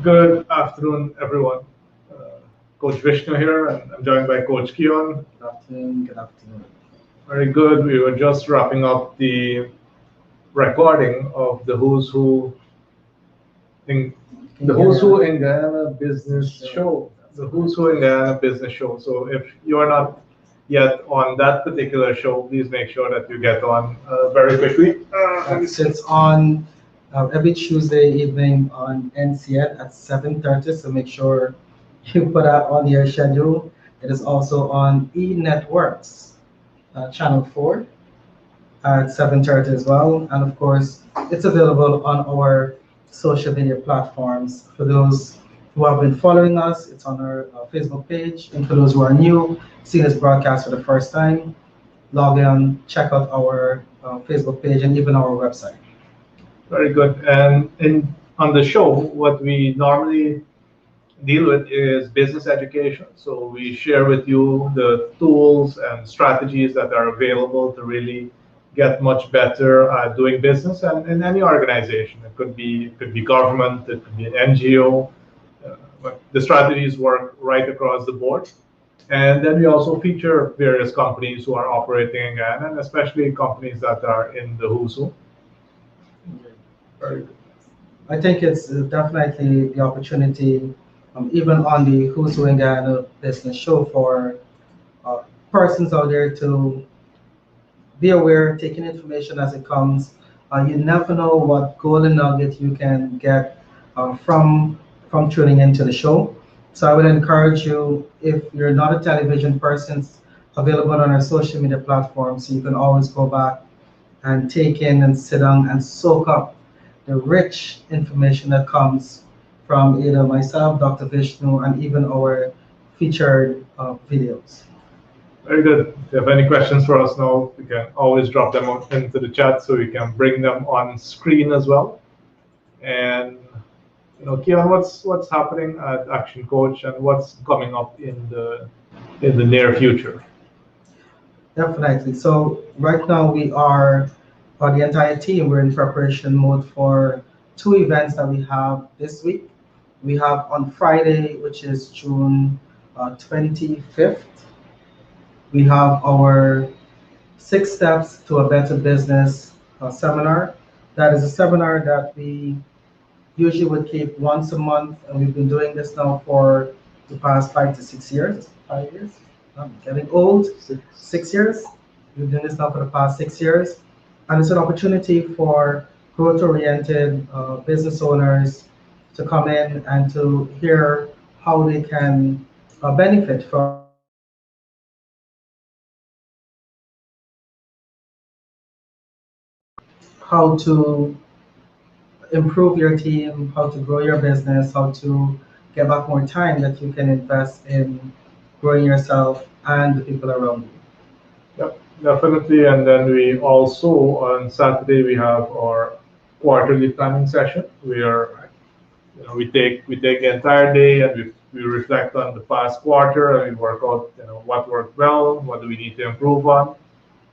Good afternoon, everyone. Coach Vishnu here, and I'm joined by Coach Keon. Good afternoon. Good afternoon. Very good. We were just wrapping up the recording of the Who's Who in Guyana Business Show. The Who's Who in Guyana Business Show. So if you are not yet on that particular show, please make sure that you get on very quickly. So it's on every Tuesday evening on NCN at 7:30. So make sure you put that on your schedule. It is also on E Networks, Channel 4 at 7:30 as well. And of course, it's available on our social media platforms. For those who have been following us, it's on our Facebook page. And for those who are new, seeing this broadcast for the first time, log in, check out our Facebook page and even our website. Very good. And on the show, what we normally deal with is business education. So we share with you the tools and strategies that are available to really get much better at doing business and in any organization. It could be government, it could be an NGO. But the strategies work right across the board. And then we also feature various companies who are operating in Guyana, and especially companies that are in the Who's Who. Very good. I think it's definitely the opportunity, even on the Who's Who in Guyana business show, for persons out there to be aware, taking information as it comes. You never know what golden nugget you can get from tuning into the show. So I would encourage you, if you're not a television person, available on our social media platforms, so you can always go back and take in and sit down and soak up the rich information that comes from either myself, Dr. Vishnu, and even our featured videos. Very good. If you have any questions for us now, you can always drop them into the chat so we can bring them on screen as well. And Keon, what's happening at Action Coach and what's coming up in the near future? Definitely. So right now we are, the entire team, we're in preparation mode for two events that we have this week. We have on Friday, which is June 25th, we have our 6 Steps to a Better Business seminar. That is a seminar that we usually would keep once a month, and we've been doing this now for the past 5 to 6 years. 5 years? I'm getting old. 6 years. We've been doing this now for the past 6 years. And it's an opportunity for growth-oriented business owners to come in and to hear how they can benefit from how to improve your team, how to grow your business, how to get back more time that you can invest in growing yourself and the people around you. Yep, definitely. And then we also, on Saturday, we have our quarterly planning session where we take the entire day and we reflect on the past quarter and we work out what worked well, what do we need to improve on.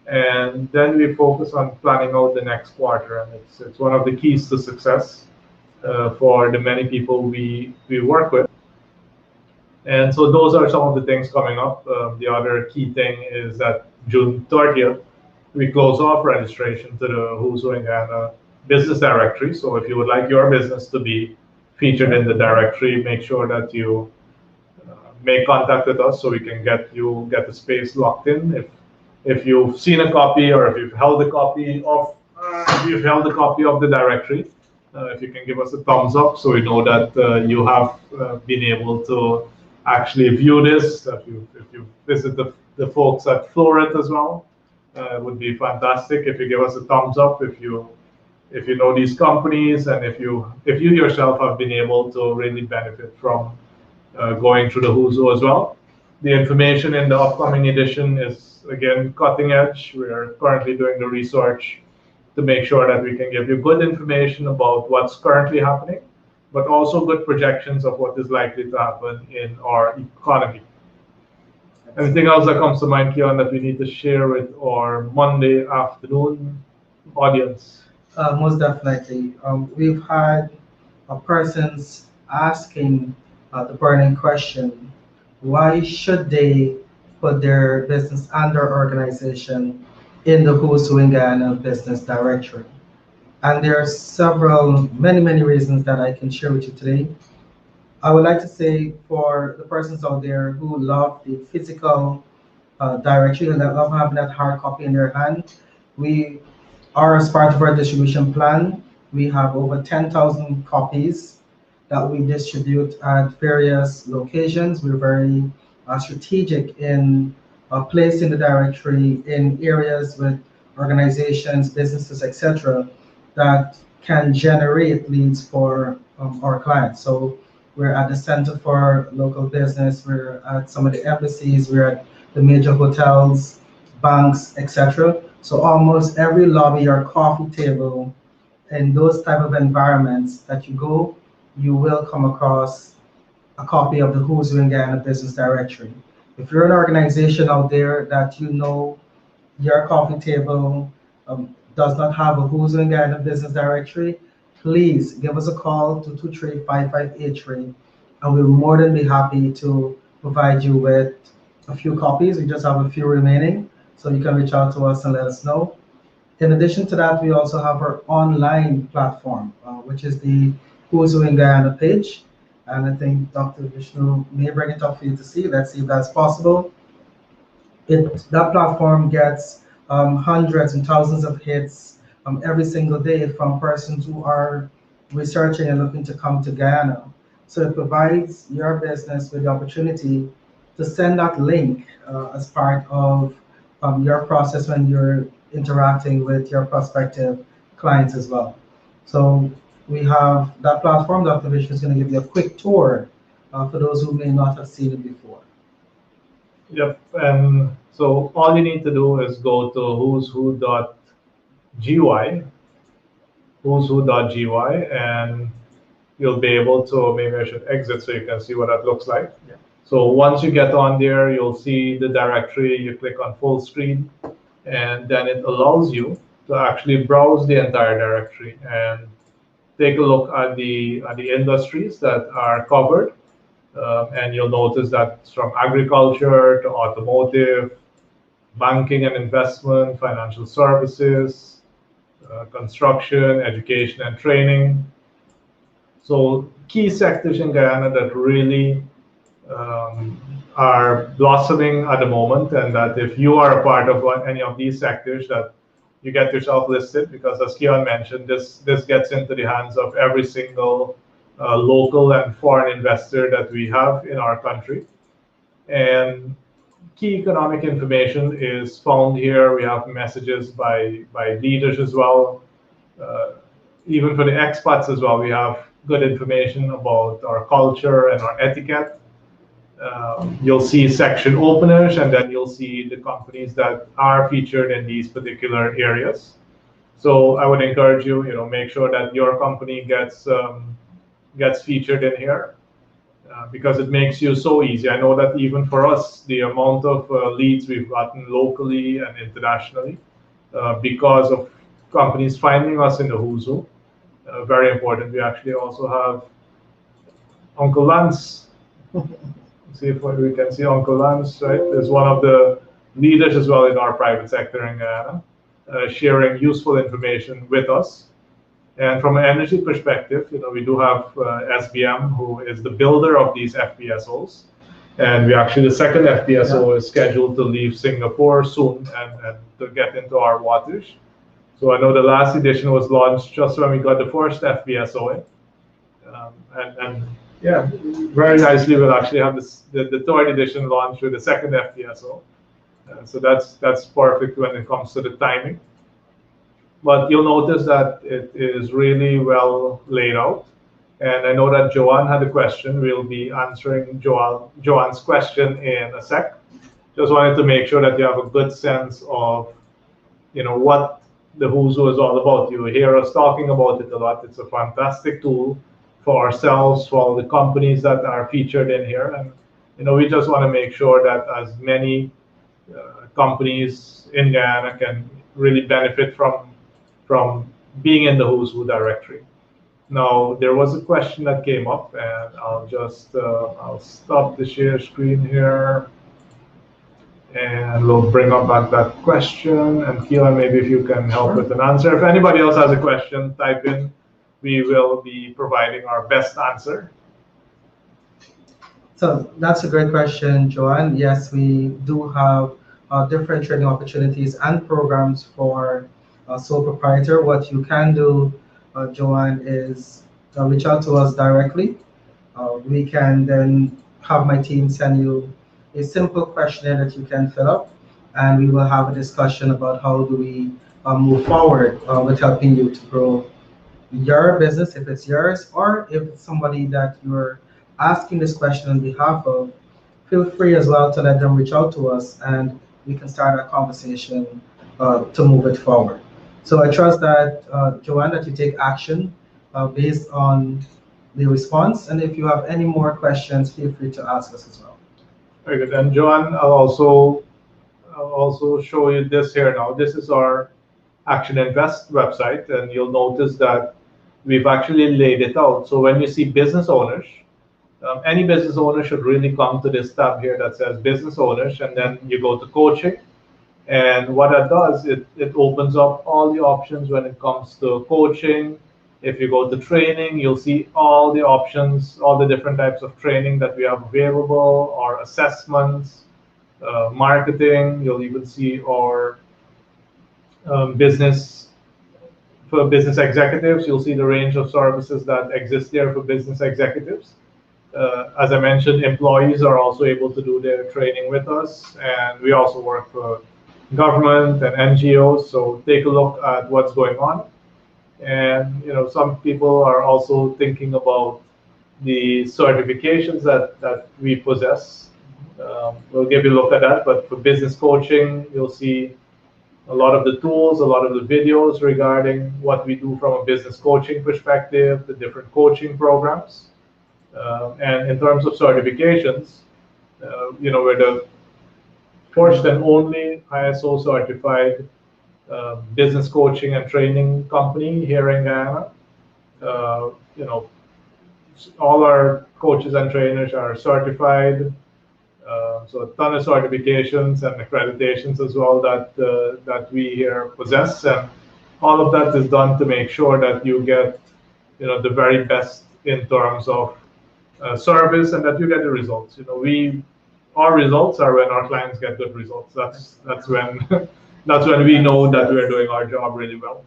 And then we focus on planning out the next quarter, and it's one of the keys to success for the many people we work with. And so those are some of the things coming up. The other key thing is that June 30th, we close off registration to the Who's Who in Guyana business directory. So if you would like your business to be featured in the directory, make sure that you make contact with us so we can get the space locked in. If you've seen a copy or if you've held a copy of the directory, if you can give us a thumbs up so we know that you have been able to actually view this. If you visit the folks at Florit as well, it would be fantastic if you give us a thumbs up if you know these companies and if you yourself have been able to really benefit from going through the Who's Who as well. The information in the upcoming edition is, again, cutting edge. We are currently doing the research to make sure that we can give you good information about what's currently happening, but also good projections of what is likely to happen in our economy. Anything else that comes to mind, Keon, that we need to share with our Monday afternoon audience? Most definitely. We've had persons asking the burning question, why should they put their business and their organization in the Who's Who in Guyana business directory? And there are several, many reasons that I can share with you today. I would like to say for the persons out there who love the physical directory and that love having that hard copy in their hand, we are, as part of our distribution plan, we have over 10,000 copies that we distribute at various locations. We're very strategic in placing the directory in areas with organizations, businesses, etc., that can generate leads for our clients. So we're at the Center for Local Business, we're at some of the embassies, we're at the major hotels, banks, etc. So almost every lobby or coffee table in those type of environments that you go, you will come across a copy of the Who's Who in Guyana Business Directory. If you're an organization out there that you know your coffee table does not have a Who's Who in Guyana Business Directory, please give us a call, 223-5583, and we'll more than be happy to provide you with a few copies. We just have a few remaining, so you can reach out to us and let us know. In addition to that, we also have our online platform, which is the Who's Who in Guyana page. And I think Dr. Vishnu may bring it up for you to see. Let's see if that's possible. That platform gets hundreds and thousands of hits every single day from persons who are researching and looking to come to Guyana. So it provides your business with the opportunity to send that link as part of your process when you're interacting with your prospective clients as well. So we have that platform. Dr. Vishnu is going to give you a quick tour for those who may not have seen it before. Yep. And so all you need to do is go to who'swho.gy, who'swho.gy, and you'll be able to, maybe I should exit so you can see what that looks like. Yeah. So once you get on there, you'll see the directory. You click on full screen, and then it allows you to actually browse the entire directory and take a look at the industries that are covered. And you'll notice that it's from agriculture to automotive, banking and investment, financial services, construction, education and training. So key sectors in Guyana that really are blossoming at the moment, and that if you are a part of any of these sectors, that you get yourself listed, because as Keon mentioned, this gets into the hands of every single local and foreign investor that we have in our country. And key economic information is found here. We have messages by leaders as well. Even for the expats as well, we have good information about our culture and our etiquette. You'll see section openers, and then you'll see the companies that are featured in these particular areas. So I would encourage you, make sure that your company gets featured in here, because it makes you so easy. I know that even for us, the amount of leads we've gotten locally and internationally, because of companies finding us in the Who's Who, very important. We actually also have Uncle Lance. See if we can see Uncle Lance, right? Is one of the leaders as well in our private sector in Guyana, sharing useful information with us. And from an energy perspective, we do have SBM, who is the builder of these FPSOs. And we actually, the second FPSO is scheduled to leave Singapore soon and to get into our waters. So I know the last edition was launched just when we got the first FPSO in. And yeah, very nicely we'll actually have the third edition launched with the second FPSO. So that's perfect when it comes to the timing. But you'll notice that it is really well laid out. And I know that Joanne had a question. We'll be answering Joanne's question in a sec. Just wanted to make sure that you have a good sense of, what the Who's Who is all about. You hear us talking about it a lot. It's a fantastic tool for ourselves, for all the companies that are featured in here. And, we just want to make sure that as many companies in Guyana can really benefit from being in the Who's Who directory. Now, there was a question that came up, and I'll stop the share screen here, and we'll bring up back that question. And Keelan, maybe if you can help with an answer. If anybody else has a question, type in. We will be providing our best answer. So that's a great question, Joanne. Yes, we do have different training opportunities and programs for sole proprietor. What you can do, Joanne, is reach out to us directly. We can then have my team send you a simple questionnaire that you can fill up, and we will have a discussion about how do we move forward with helping you to grow your business, if it's yours, or if it's somebody that you're asking this question on behalf of. Feel free as well to let them reach out to us, and we can start a conversation to move it forward. So I trust that, Joanne, that you take action based on the response. And if you have any more questions, feel free to ask us as well. Very good. And Joanne, I'll also show you this here now. This is our Action Invest website, and you'll notice that we've actually laid it out. So when you see business owners, any business owner should really come to this tab here that says business owners, and then you go to coaching. And what that does, it opens up all the options when it comes to coaching. If you go to training, you'll see all the options, all the different types of training that we have available, our assessments, marketing. You'll even see our business for business executives. You'll see the range of services that exist there for business executives. As I mentioned, employees are also able to do their training with us, and we also work for government and NGOs. So take a look at what's going on. And some people are also thinking about the certifications that we possess. We'll give you a look at that. But for business coaching, you'll see a lot of the tools, a lot of the videos regarding what we do from a business coaching perspective, the different coaching programs. And in terms of certifications, we're the first and only ISO certified business coaching and training company here in Guyana. All our coaches and trainers are certified. So a ton of certifications and accreditations as well that we here possess, and all of that is done to make sure that you get the very best in terms of service, and that you get the results. Our results are when our clients get good results. That's when that's when we know that we're doing our job really well.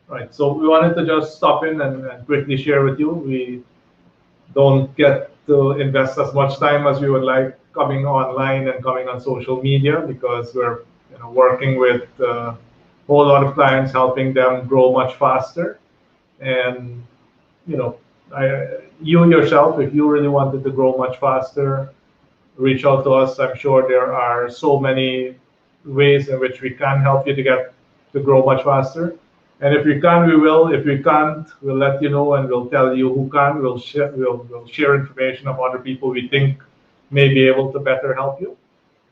Right. So we wanted to just stop in and quickly share with you. We don't get to invest as much time as we would like coming online and coming on social media, because we're working with a whole lot of clients, helping them grow much faster. And you yourself, if you really wanted to grow much faster, reach out to us. I'm sure there are so many ways in which we can help you to grow much faster. And if we can, we will. If we can't, we'll let you know, and we'll tell you who can. We'll share information of other people we think may be able to better help you.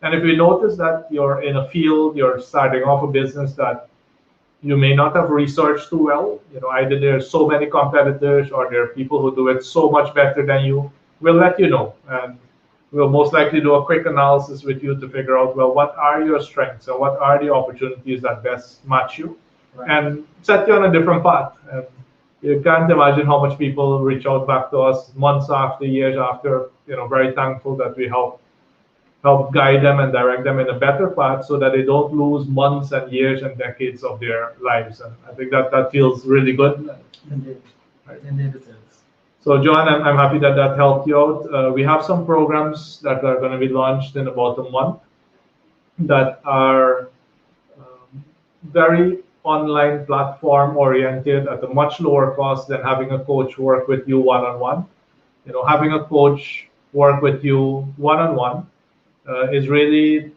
And if we notice that you're in a field, you're starting off a business that you may not have researched too well, either there's so many competitors or there are people who do it so much better than you, we'll let you know. And we'll most likely do a quick analysis with you to figure out, well, what are your strengths and what are the opportunities that best match you, right, and set you on a different path. And you can't imagine how much people reach out back to us months after, years after, very thankful that we help guide them and direct them in a better path so that they don't lose months and years and decades of their lives. And I think that feels really good. Indeed. Right. Indeed it is. So John, I'm happy that helped you out. We have some programs that are going to be launched in about a month that are very online platform oriented at a much lower cost than having a coach work with you one-on-one. Having a coach work with you one-on-one is really,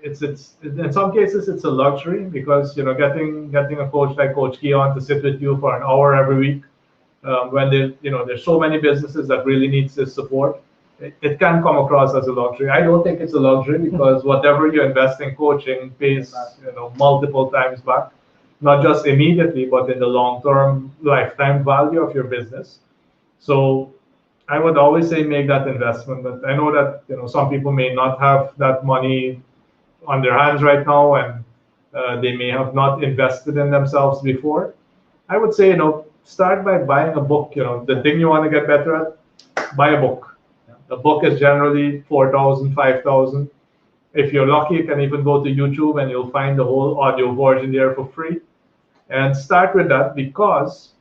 it's in some cases it's a luxury, because getting a coach like Coach Keon to sit with you for an hour every week, when there's so many businesses that really needs this support, it can come across as a luxury. I don't think it's a luxury, because whatever you invest in coaching pays multiple times back. not just immediately, but in the long-term lifetime value of your business. So I would always say make that investment. But I know that some people may not have that money on their hands right now, and they may have not invested in themselves before. I would say start by buying a book. The thing you want to get better at, buy a book. The book is generally 4,000, 5,000. If you're lucky, you can even go to YouTube and you'll find the whole audio version there for free. And start with that, because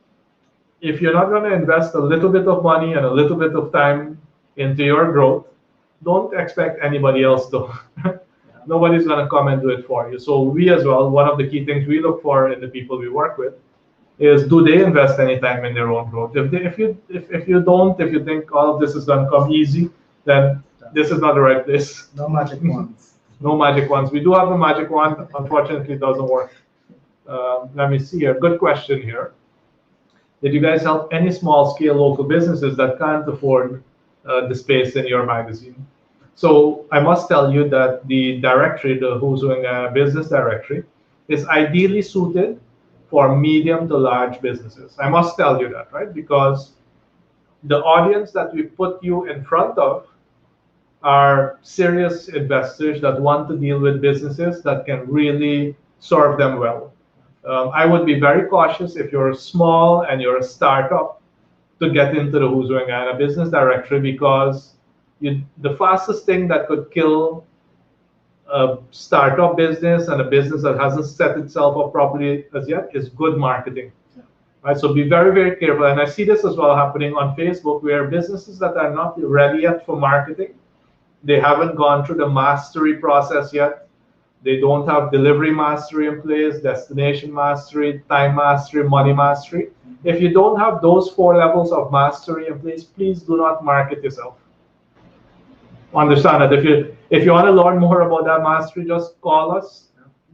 if you're not going to invest a little bit of money and a little bit of time into your growth, don't expect anybody else to. Nobody's going to come and do it for you. So we as well, one of the key things we look for in the people we work with is, do they invest any time in their own growth? If you think all of this is going to come easy, then this is not the right place. No magic wands. No magic wands. We do have a magic wand. Unfortunately, it doesn't work. Let me see here. Good question here. Did you guys help any small-scale local businesses that can't afford the space in your magazine? So I must tell you that the directory, the Who's Doing Business directory, is ideally suited for medium to large businesses. I must tell you that, right? Because the audience that we put you in front of are serious investors that want to deal with businesses that can really serve them well. I would be very cautious if you're small and you're a startup to get into the Who's Doing Business directory, because the fastest thing that could kill a startup business and a business that hasn't set itself up properly as yet is good marketing. Right? So be very, very careful. And I see this as well happening on Facebook, where businesses that are not ready yet for marketing, they haven't gone through the mastery process yet. They don't have delivery mastery in place, destination mastery, time mastery, money mastery. If you don't have those 4 levels of mastery in place, please do not market yourself. Understand that if you want to learn more about that mastery, just call us.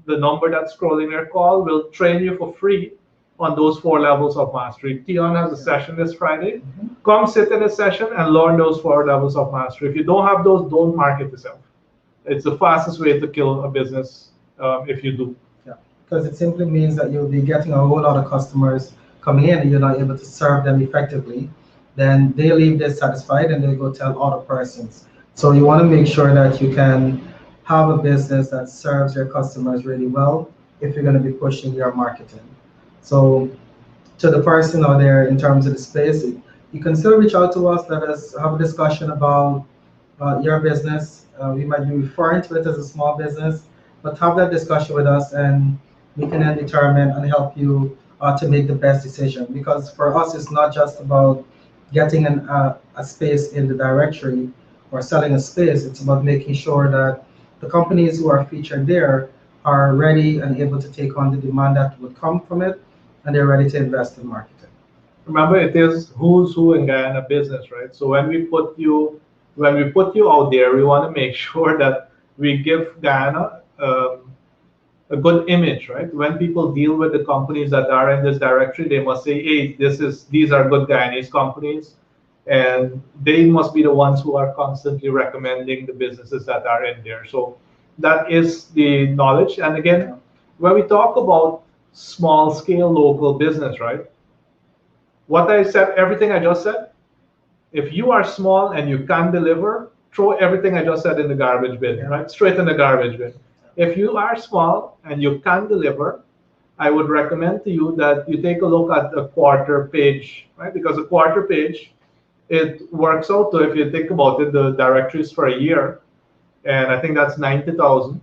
The number that's scrolling there, call. We'll train you for free on those 4 levels of mastery. Tion has a session this Friday. Come sit in a session and learn those 4 levels of mastery. If you don't have those, don't market yourself. It's the fastest way to kill a business if you do. Yeah, because it simply means that you'll be getting a whole lot of customers coming in and you're not able to serve them effectively. Then they leave dissatisfied and they go tell other persons. So you want to make sure that you can have a business that serves your customers really well if you're going to be pushing your marketing. So to the person out there, in terms of the space, you can still reach out to us. Let us have a discussion about your business. We might be referring to it as a small business, but have that discussion with us and we can then determine and help you to make the best decision. Because for us, it's not just about getting a space in the directory or selling a space. It's about making sure that the companies who are featured there are ready and able to take on the demand that would come from it, and they're ready to invest in marketing. Remember, it is who's who in Guyana business, right? So when we put you out there, we want to make sure that we give Guyana a good image, right? When people deal with the companies that are in this directory, they must say, hey, these are good Guyanese companies, and they must be the ones who are constantly recommending the businesses that are in there. So that is the knowledge. And again, when we talk about small scale local business, right? What I said, everything I just said, if you are small and you can't deliver, throw everything I just said in the garbage bin, right? Straight in the garbage bin. If you are small and you can't deliver, I would recommend to you that you take a look at a quarter page, right? Because a quarter page, it works out to, if you think about it, the directories for a year, and I think that's 90,000.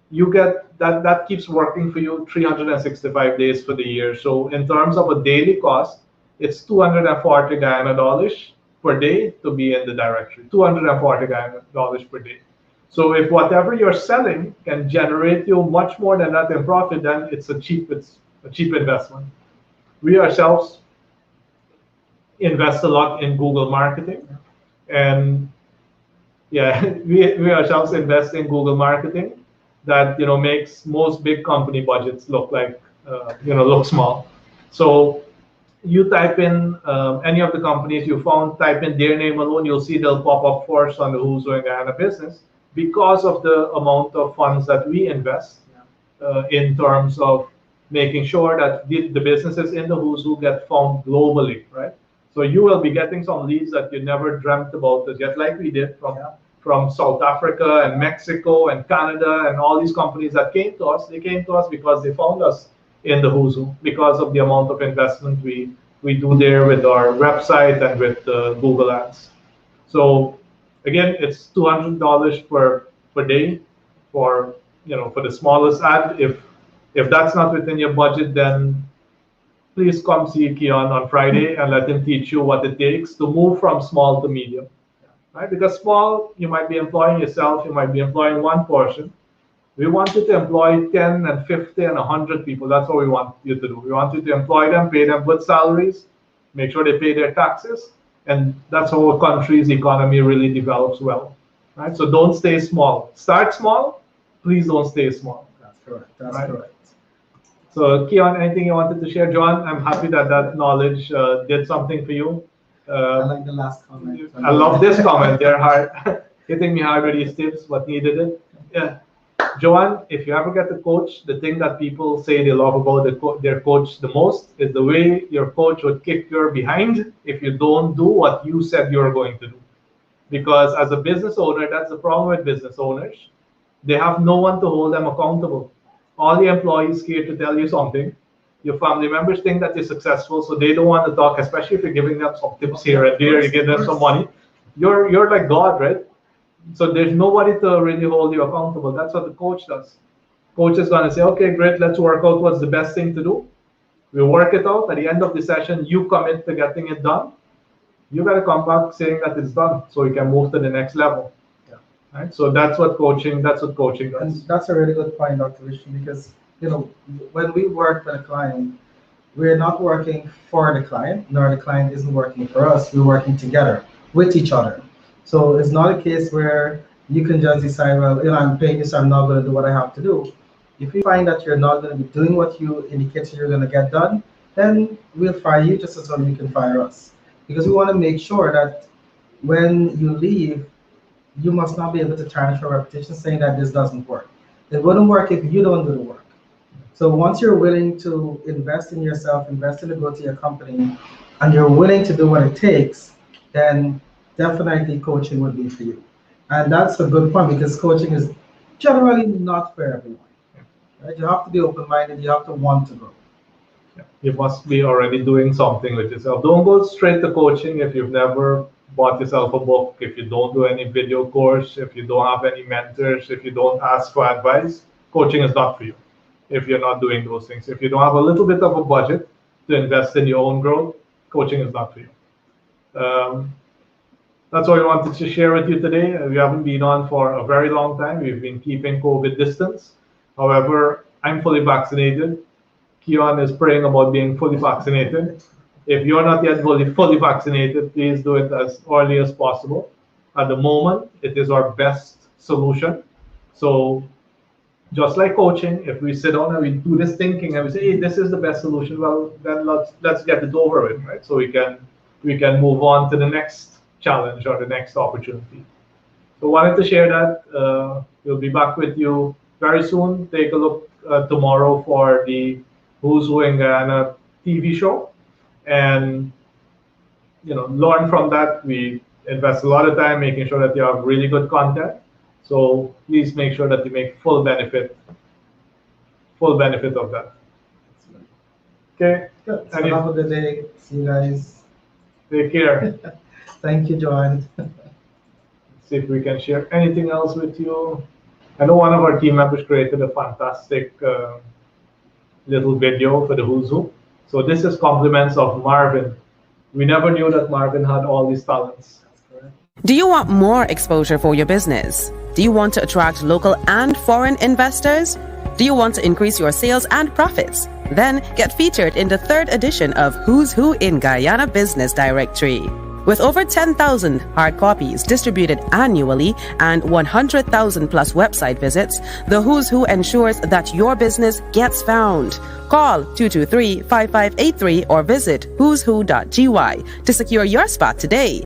You get that keeps working for you 365 days for the year. So in terms of a daily cost, it's 240 Guyana dollars per day to be in the directory. 240 Guyana dollars per day. So if whatever you're selling can generate you much more than that in profit, then it's a cheap investment. We ourselves invest a lot in Google marketing, and we ourselves invest in Google marketing that makes most big company budgets look like look small. So you type in any of the companies you found, type in their name alone, you'll see they'll pop up first on the Who's Doing Guyana business, because of the amount of funds that we invest in terms of making sure that the businesses in the who's who get found globally, right? So you will be getting some leads that you never dreamt about as yet, like we did from South Africa and Mexico and Canada and all these companies that came to us. They came to us because they found us in the who's who because of the amount of investment we do there with our website and with Google Ads. So again, it's $200 per day for for the smallest ad. If that's not within your budget, then please come see Keon on Friday and let him teach you what it takes to move from small to medium. Right? Because small, you might be employing yourself, you might be employing one person. We want you to employ 10 and 50 and 100 people. That's what we want you to do. We want you to employ them, pay them good salaries, make sure they pay their taxes, and that's how a country's economy really develops well. Right? So don't stay small. Start small. Please don't stay small. That's correct. That's correct. So, Keon, anything you wanted to share? John, I'm happy that knowledge did something for you. I like the last comment. I love this comment. They're hard, hitting me hard with these tips, but needed it. Yeah. Joanne, if you ever get a coach, the thing that people say they love about their coach the most is the way your coach would kick your behind if you don't do what you said you're going to do. Because as a business owner, that's the problem with business owners. They have no one to hold them accountable. All the employees here to tell you something. Your family members think that you're successful, so they don't want to talk, especially if you're giving them some tips here and there, you give them some money. You're like God, right? So there's nobody to really hold you accountable. That's what the coach does. Coach is going to say, okay, great, let's work out what's the best thing to do. We work it out. At the end of the session, you commit to getting it done. You got to come back saying that it's done so you can move to the next level. Right? So that's what coaching does. And that's a really good point, Dr. Vishnu, because when we work with a client, we're not working for the client, nor the client isn't working for us. We're working together with each other. So it's not a case where you can just decide, well, I'm paying you, so I'm not going to do what I have to do. If you find that you're not going to be doing what you indicated you're going to get done, then we'll fire you just as well you can fire us. Because we want to make sure that when you leave, you must not be able to tarnish your reputation saying that this doesn't work. It wouldn't work if you don't do the work. So once you're willing to invest in yourself, invest in the growth of your company, and you're willing to do what it takes, then definitely coaching would be for you. And that's a good point because coaching is generally not for everyone. Right? You have to be open-minded, you have to want to grow. You must be already doing something with yourself. Don't go straight to coaching if you've never bought yourself a book, if you don't do any video course, if you don't have any mentors, if you don't ask for advice. Coaching is not for you if you're not doing those things. If you don't have a little bit of a budget to invest in your own growth, coaching is not for you. That's what we wanted to share with you today. We haven't been on for a very long time. We've been keeping COVID distance. However, I'm fully vaccinated. Keon is praying about being fully vaccinated. If you're not yet fully vaccinated, please do it as early as possible. At the moment, it is our best solution. So just like coaching, if we sit down and we do this thinking and we say, hey, this is the best solution, well, then let's get it over with, right? So we can move on to the next challenge or the next opportunity. So wanted to share that. We'll be back with you very soon. Take a look tomorrow for the Who's Who in Guyana TV show, and learn from that. We invest a lot of time making sure that you have really good content. So please make sure that you make full benefit of that. Okay. Good. So have a good day. See you guys. Take care. Thank you, Joanne. See if we can share anything else with you. I know one of our team members created a fantastic little video for the Who's Who. So this is compliments of Marvin. We never knew that Marvin had all these talents. Do you want more exposure for your business? Do you want to attract local and foreign investors? Do you want to increase your sales and profits? Then get featured in the 3rd edition of Who's Who in Guyana Business Directory. With over 10,000 hard copies distributed annually and 100,000 plus website visits, the Who's Who ensures that your business gets found. Call 223-5583 or visit who'swho.gy to secure your spot today.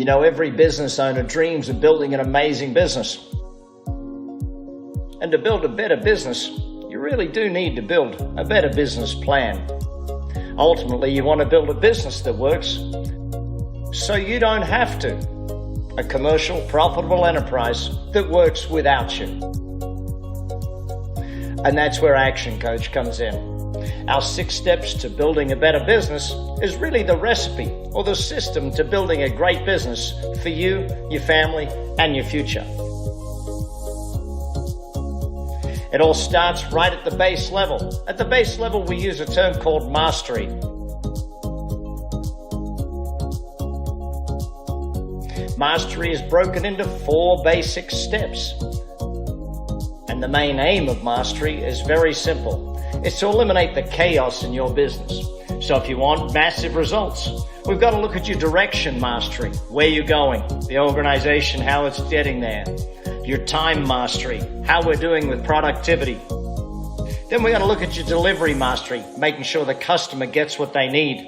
You know, every business owner dreams of building an amazing business. And to build a better business, you really do need to build a better business plan. Ultimately, you want to build a business that works so you don't have to. A commercial, profitable enterprise that works without you. And that's where Action Coach comes in. Our 6 steps to building a better business is really the recipe or the system to building a great business for you, your family, and your future. It all starts right at the base level. At the base level, we use a term called mastery. Mastery is broken into 4 basic steps. And the main aim of mastery is very simple. It's to eliminate the chaos in your business. So if you want massive results, we've got to look at your direction mastery, where you're going, the organization, how it's getting there, your time mastery, how we're doing with productivity. Then we got to look at your delivery mastery, making sure the customer gets what they need,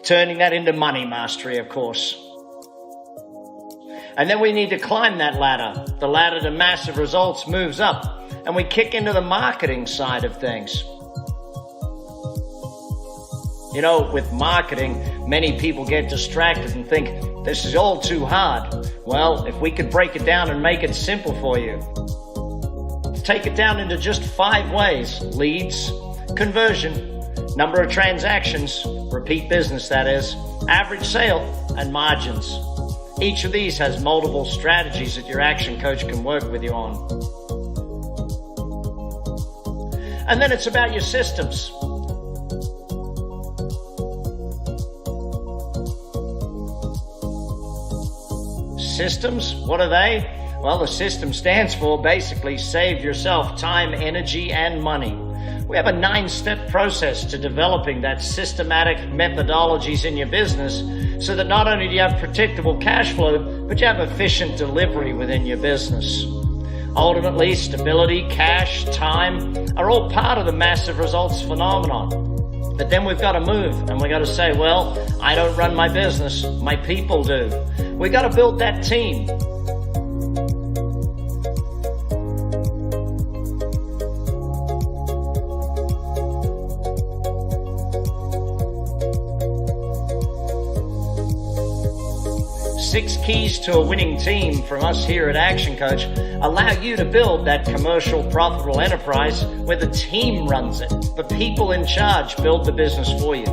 turning that into money mastery, of course. And then we need to climb that ladder. The ladder to massive results moves up, and we kick into the marketing side of things. You know, with marketing, many people get distracted and think, this is all too hard. Well, if we could break it down and make it simple for you. Take it down into just 5 ways: leads, conversion, number of transactions, repeat business that is, average sale, and margins. Each of these has multiple strategies that your Action Coach can work with you on. And then it's about your systems. Systems, what are they? Well, the system stands for basically save yourself time, energy, and money. We have a 9-step process to developing that systematic methodologies in your business so that not only do you have predictable cash flow, but you have efficient delivery within your business. Ultimately, stability, cash, time are all part of the massive results phenomenon. But then we've got to move and we've got to say, well, I don't run my business, my people do. We've got to build that team. Six keys to a winning team from us here at Action Coach allow you to build that commercial, profitable enterprise where the team runs it. The people in charge build the business for you.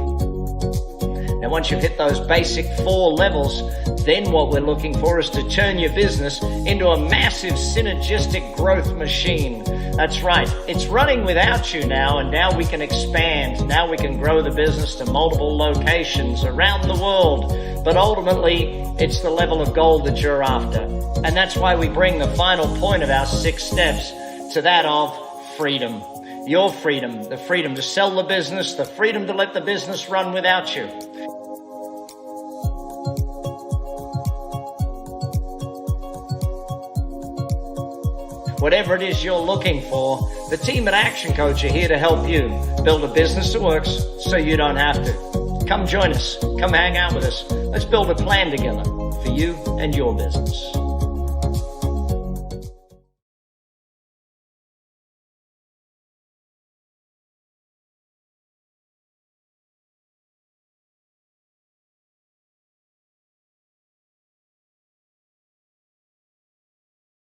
Now, once you've hit those basic 4 levels, then what we're looking for is to turn your business into a massive synergistic growth machine. That's right. It's running without you now, and now we can expand. Now we can grow the business to multiple locations around the world. But ultimately, it's the level of goal that you're after. And that's why we bring the final point of our 6 steps to that of freedom. Your freedom, the freedom to sell the business, the freedom to let the business run without you. Whatever it is you're looking for, the team at Action Coach are here to help you build a business that works so you don't have to. Come join us. Come hang out with us. Let's build a plan together for you and your business.